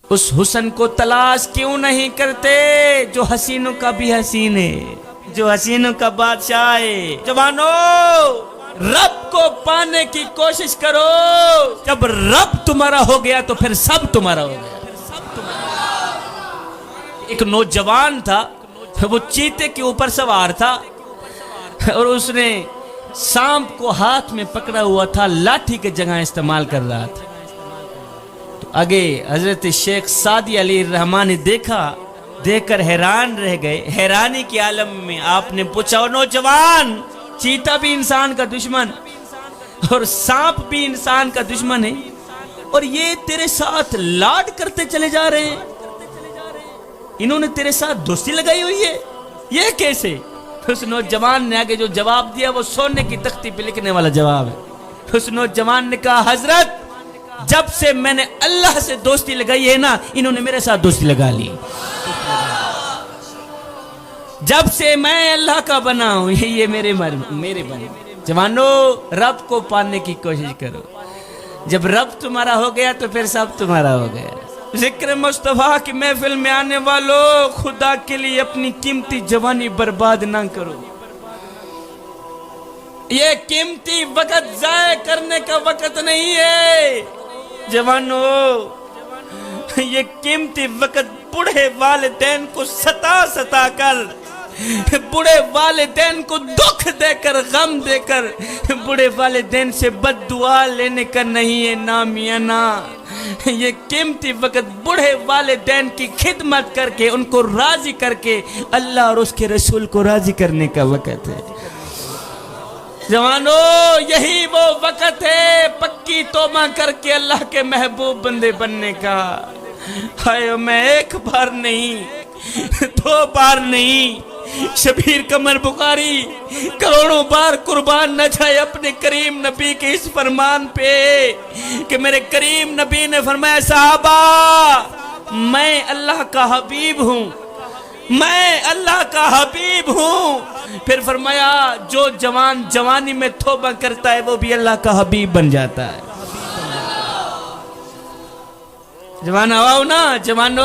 اس حسن کو تلاش کیوں نہیں کرتے جو حسینوں کا بھی حسین ہے، جو حسینوں کا بادشاہ ہے؟ جوانو، رب کو پانے کی کوشش کرو۔ جب رب تمہارا ہو گیا تو پھر سب تمہارا ہو گیا۔ ایک نوجوان تھا، وہ چیتے کے اوپر سوار تھا اور اس نے سانپ کو ہاتھ میں پکڑا ہوا تھا، لاٹھی کے جگہ استعمال کر رہا تھا۔ تو آگے حضرت شیخ سعدی علیہ الرحمن نے دیکھا، دیکھ کر حیران رہ گئے۔ حیرانی کے عالم میں آپ نے پوچھا، نوجوان، چیتا بھی انسان کا دشمن اور سانپ بھی انسان کا دشمن ہے، اور یہ تیرے ساتھ لاڈ کرتے چلے جا رہے ہیں، انہوں نے تیرے ساتھ دوستی لگائی ہوئی ہے، یہ کیسے؟ اس نوجوان نے آگے جو جواب دیا وہ سونے کی تختی پہ لکھنے والا جواب ہے۔ اس نوجوان نے کہا، حضرت، جب سے میں نے اللہ سے دوستی لگائی ہے نا، انہوں نے میرے ساتھ دوستی لگا لی۔ جب سے میں اللہ کا بنا ہوں، یہ میرے بنے۔ جوانو، رب کو پانے کی کوشش کرو۔ جب رب تمہارا ہو گیا تو پھر سب تمہارا ہو گیا۔ ذکر مصطفیٰ کی محفل میں آنے والوں، خدا کے لیے اپنی قیمتی جوانی برباد نہ کرو۔ یہ قیمتی وقت ضائع کرنے کا وقت نہیں ہے جوانو، یہ قیمتی وقت بوڑھے والدین کو ستا کر، بوڑھے والدین کو دکھ دے کر، غم دے کر، بوڑھے والدین سے بد دعا لینے کا نہیں ہے نامیانہ۔ یہ قیمتی وقت بوڑھے والدین کی خدمت کر کے، ان کو راضی کر کے، اللہ اور اس کے رسول کو راضی کرنے کا وقت ہے۔ جوانو، یہی وہ وقت ہے پکی توبہ کر کے اللہ کے محبوب بندے بننے کا۔ ہائے، میں ایک بار نہیں، دو بار نہیں، شبیر قمر بخاری کروڑوں بار قربان نہ جائے اپنے کریم نبی کے اس فرمان پہ کہ میرے کریم نبی نے فرمایا، صحابہ، میں اللہ کا حبیب ہوں، میں اللہ کا حبیب ہوں۔ پھر فرمایا، جو جوان جوانی میں توبہ کرتا ہے وہ بھی اللہ کا حبیب بن جاتا ہے۔ جوان آؤ نا، جوانو،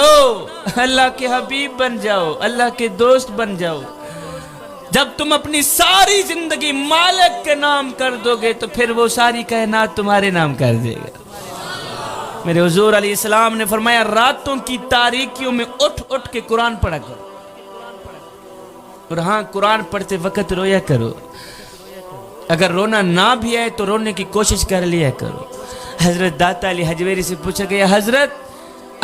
اللہ کے حبیب بن جاؤ، اللہ کے دوست بن جاؤ۔ جب تم اپنی ساری زندگی مالک کے نام کر دو گے تو پھر وہ ساری کائنات تمہارے نام کر دے گا۔ میرے حضور علیہ السلام نے فرمایا، راتوں کی تاریکیوں میں اٹھ اٹھ کے قرآن پڑھا کرو، اور ہاں، قرآن پڑھتے وقت رویا کرو۔ اگر رونا نہ بھی آئے تو رونے کی کوشش کر لیا کرو۔ حضرت داتا علی حجویری سے پوچھا گیا، حضرت،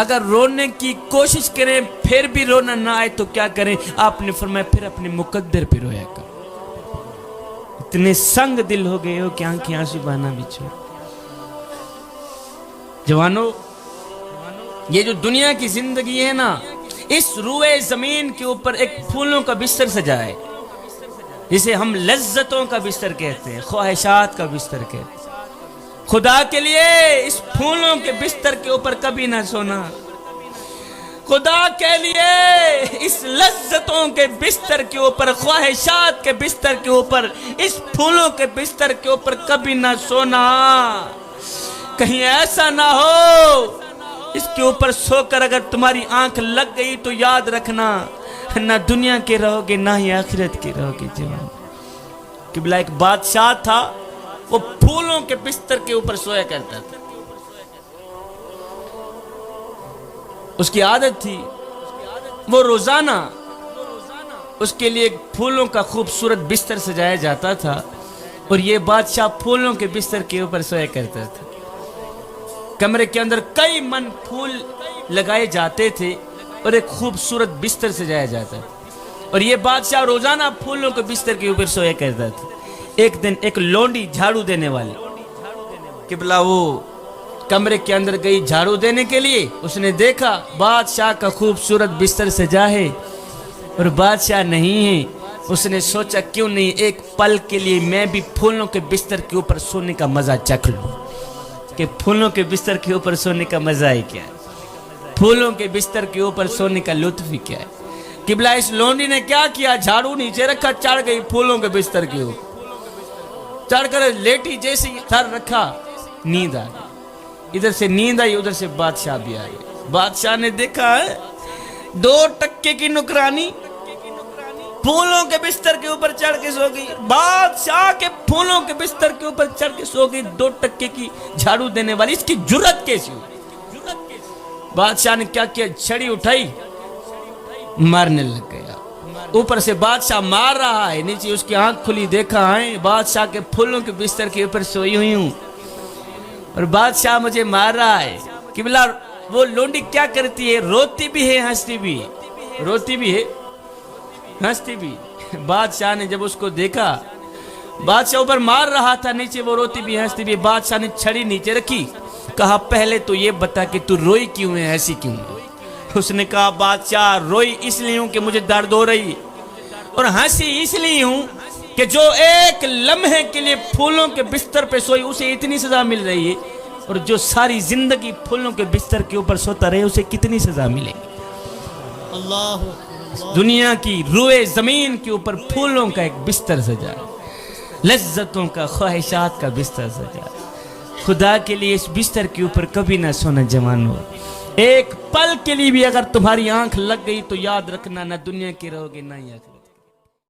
اگر رونے کی کوشش کریں پھر بھی رونا نہ آئے تو کیا کریں؟ آپ نے فرمایا، پھر اپنے مقدر پہ رویا کرو۔ اتنے سنگ دل ہو گئے ہو کہ آنکھیں آنسو بہانا بھی چھوڑ۔ جوانو، یہ جو دنیا کی زندگی ہے نا، اس روئے زمین کے اوپر ایک پھولوں کا بستر سجا ہے، جسے ہم لذتوں کا بستر کہتے ہیں، خواہشات کا بستر کہتے ہیں۔ خدا کے لیے اس پھولوں کے بستر کے اوپر کبھی نہ سونا، خدا کے لیے اس لذتوں کے بستر کے اوپر، خواہشات کے بستر کے اوپر، اس پھولوں کے بستر کے اوپر کبھی نہ سونا۔ کہیں ایسا نہ ہو اس کے اوپر سو کر اگر تمہاری آنکھ لگ گئی تو یاد رکھنا، نہ دنیا کے رہو گے نہ ہی آخرت کے رہو گے۔ جوان، قبلہ ایک بادشاہ تھا، وہ پھولوں کے بستر کے اوپر سویا کرتا تھا۔ اس کی عادت تھی، وہ روزانہ اس کے لیے پھولوں کا خوبصورت بستر سجایا جاتا تھا، اور یہ بادشاہ پھولوں کے بستر کے اوپر سویا کرتا تھا۔ کمرے کے اندر کئی من پھول لگائے جاتے تھے اور ایک خوبصورت بستر سجایا جاتا تھا، اور یہ بادشاہ روزانہ پھولوں کے بستر کے اوپر سویا کرتا تھا۔ ایک دن ایک لونڈی جھاڑو دینے والی قبلہ وہ کمرے کے اندر گئی جھاڑو دینے کے لیے۔ اس نے دیکھا بادشاہ کا خوبصورت بستر سجا ہے اور بادشاہ نہیں ہے۔ اس نے سوچا، کیوں نہیں ایک پل کے لیے میں بھی پھولوں کے بستر کے اوپر سونے کا مزہ چکھ لوں، کہ پھولوں کے بستر کے اوپر سونے کا مزہ ہی کیا ہے، پھولوں کے بستر کے اوپر سونے کا لطف ہی کیا ہے۔ قبلہ اس لونڈی نے کیا کیا، جھاڑو نیچے رکھا، چڑھ گئی پھولوں کے بستر کے اوپر، چڑھ کر لیٹی، جیسے سر رکھا نیند آ گئی، ادھر سے نیند آئی ادھر سے بادشاہ بھی آ گئی۔ بادشاہ نے دیکھا ہے 2 ٹکے کی نکرانی پھولوں کے بستر کے اوپر چڑھ کے سو گئی. بادشاہ کے پھولوں کے بستر کے اوپر چڑھ کے سو گئی 2 ٹکے کی جھاڑو دینے والی. اس کی جرت کیسی ہوئی؟ بادشاہ نے کیا کیا؟ چھڑی اٹھائی مارنے لگ گیا. اوپر سے بادشاہ مار رہا ہے, نیچے اس کی آنکھ کھلی, دیکھا ہے بادشاہ کے پھولوں کے بستر کے اوپر سوئی ہوئی ہوں اور بادشاہ مجھے مار رہا ہے. قبلہ وہ لونڈی کیا کرتی ہے؟ روتی بھی ہے ہنستی بھی ہے, روتی بھی ہے ہنستی بھی. بادشاہ نے جب اس کو دیکھا, بادشاہ اوپر مار رہا تھا, نیچے وہ روتی بھی ہنستی بھی. بادشاہ نے چھڑی نیچے رکھی, کہا پہلے تو یہ بتا کہ تو روئی کیوں ہے, ایسی کیوں ہے؟ اس نے کہا بادشاہ روئی اس لیے ہوں کہ مجھے درد ہو رہی, اور ہنسی اس لیے ہوں کہ جو ایک لمحے کے لیے پھولوں کے بستر پہ سوئی اسے اتنی سزا مل رہی ہے, اور جو ساری زندگی پھولوں کے بستر کے اوپر سوتا رہے اسے کتنی سزا ملے گی. اللہ دنیا کی روئے زمین کے اوپر پھولوں کا ایک بستر سجا, لذتوں کا خواہشات کا بستر سجا. خدا کے لیے اس بستر کے اوپر کبھی نہ سونا جوانو. ایک پل کے لیے بھی اگر تمہاری آنکھ لگ گئی تو یاد رکھنا نہ دنیا کی رہو گے نہ ہی آخرت.